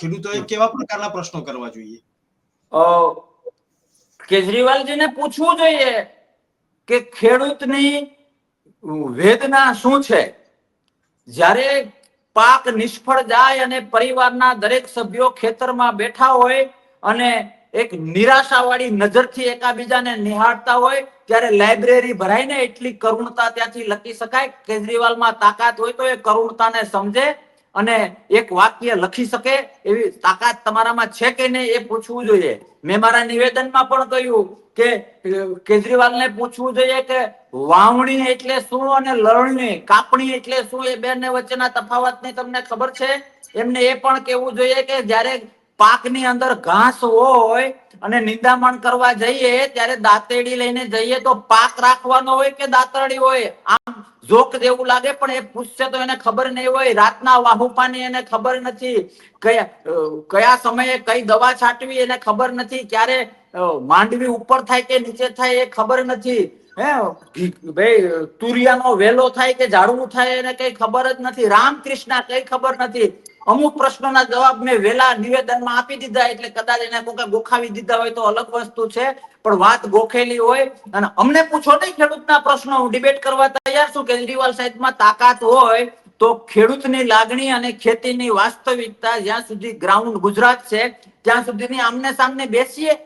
ખેડૂતોએ કેવા પ્રકારના પ્રશ્નો કરવા જોઈએ? કેજરીવાલજીને પૂછવું જોઈએ કે ખેડૂતની વેદના શું છે. જ્યારે પાક નિષ્ફળ જાય અને પરિવારના દરેક સભ્યો ખેતરમાં બેઠા હોય અને એક નિરાશાવાળી નજરથી એકાબીજાને નિહાળતા હોય ત્યારે લાઇબ્રેરી ભરાઈને એટલી કરુણતા ત્યાંથી લખી શકાય. કેજરીવાલમાં તાકાત હોય તો એ કરુણતાને સમજે અને એક વાક્ય લખી શકે એવી તાકાત તમારામાં છે કે નહીં એ પૂછવું જોઈએ. મેં મારા નિવેદનમાં પણ કહ્યું કે કેજરીવાલને પૂછવું જોઈએ કે વાવણી એટલે શું અને લણણી કાપણી એટલે શું, એ બંને વચ્ચેના તફાવતની તમને ખબર છે? એમને એ પણ કહેવું જોઈએ કે જ્યારે પાકની અંદર ઘાસ હોય અને નિંદામણ કરવા જઈએ ત્યારે દાંતેડી લઈને જઈએ તો પાક રાખવાનો હોય કે દાંતરડી હોય? આમ જોક જેવું લાગે પણ એ પૂછશે તો એને ખબર નહીં હોય. રાતના વાહુપાની એને ખબર નથી, કયા સમયે કઈ દવા છાંટવી એને ખબર નથી, ક્યારે માંડવી ઉપર થાય કે નીચે થાય એ ખબર નથી. ભાઈ તુરિયાનો વેલો થાય કે ઝાડવું થાય એને કઈ ખબર જ નથી. રામકૃષ્ણ કઈ ખબર નથી. અમુક પ્રશ્નોના જવાબ મેં વેલા નિવેદનમાં આપી દીધા એટલે કદાચ એને કોઈ ગોખાવી દીધા હોય તો અલગ વસ્તુ છે, પણ વાત ગોખેલી હોય. અને અમને પૂછો નહીં ખેડૂતના પ્રશ્નો, હું ડિબેટ કરવા તૈયાર છું. કેજરીવાલ સાહેબમાં તાકાત હોય તો ખેડૂતની લાગણી અને ખેતીની વાસ્તવિકતા જ્યાં સુધી ગ્રાઉન્ડ ગુજરાત છે ત્યાં સુધીની આમને સામને બેસીએ